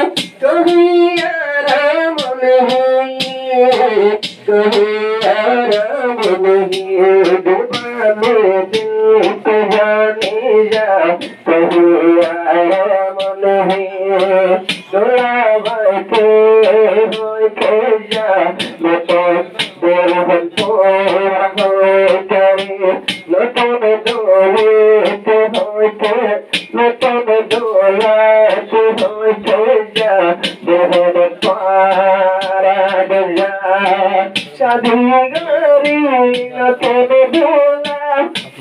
कभी आराम नहीं, कभी आराम नहीं, दीवाने दिल को जाने जा, कभी आराम नहीं, दुलाभाई के होके जा, मैं तो देर তোরা হইতে নতুন দোলাতে হইতে নতুন দোলাতে হইতে যা দেহের পারা যা শাদি গারি নতুন দোলা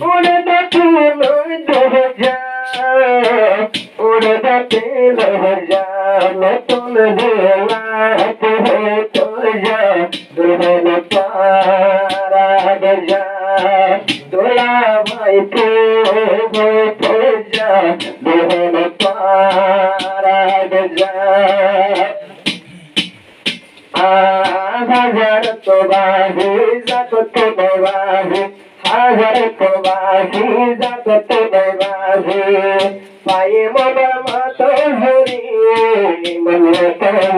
উড়ে দেখে লইতে যা উড়ে দেখে লই যা নতুন দোলাতে হইতে যা দেহের পারা যা দুলাভাই কে হইতে যা দেহের পারা যা হাজার তো বাহি যত তো বাহি হাজার তো বাহি যত তো বাহি পায়ে মনের মতো হরি মনে করি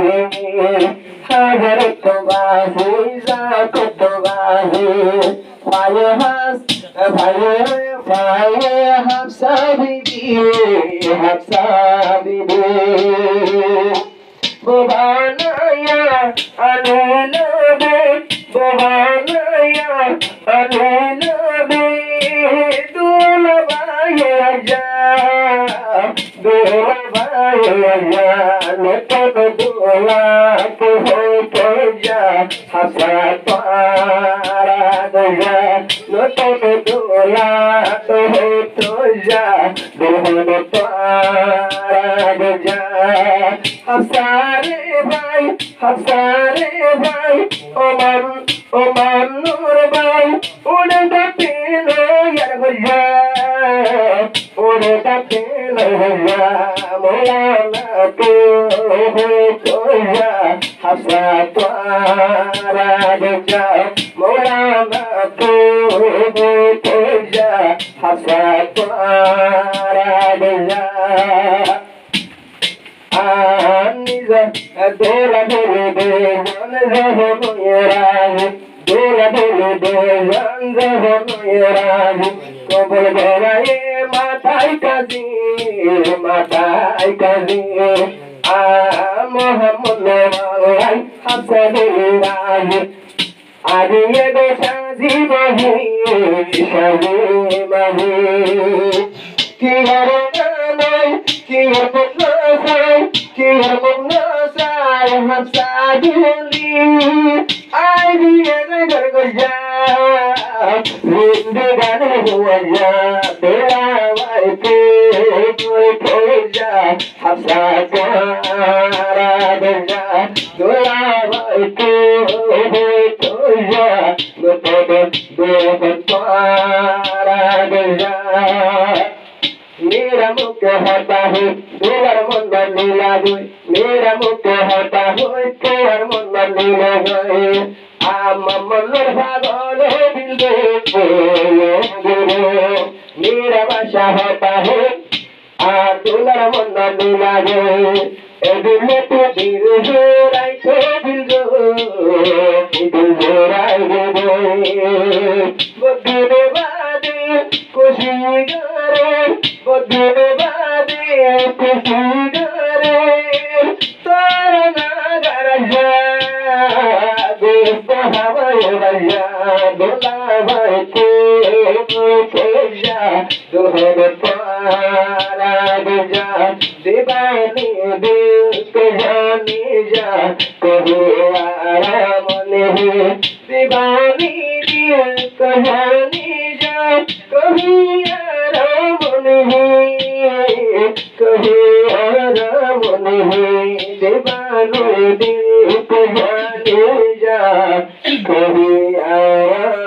হাজার তো বাহি যত তো বাহি পায়ে হাস পায়ে হাফসা বিবি Bovanaya Anulabe Bovanaya Anulabe Dulabaya ja Dulabaya ja Neton dula ke hoke ja Hafsa para ja Neton dula ke hoke ja Dehan para ja Hafsare bhai Oman nur bhai Ude da pilo yar hoya Ude da pilo hoya Maulana ke hoya Hafsa twara ja Maulana ke hoya Hafsa twara ja Dola dole de jan zaho moyeraj Dola dole de jan zaho moyeraj Kobol goraye matai kazi Muhammad nawalai Hafsadilaj Adiye do shazi mahi Ki haronai Ki harmonasai Ki harmonasai Hafsadili Ai diye gargaja Zindagani huwaja Tera vaike Koja Hafsadara daja Dula vaike Koja Gotodo para daja मेरा मुख होता है तोहर मन नीला गई मेरा मुख होता है तोहर मन नीला गई मनोर भागल दिल मेरा भाषा होता है तोहर मन नीला गई दिल तो दिल जोराई तो दिल जोराई गई बादे खुशी करे बदले बादे खुशी करे तारा नगर जा दोस्त हवाई बजा दोला भाई के जा दोहर पारा जा दीवानी दिल के जाने जा कभी आराम नहीं दीवानी दिल के जाने जा कभी आराम कभी आराम नहीं दीवानो दिल को जाने जा कभी आराम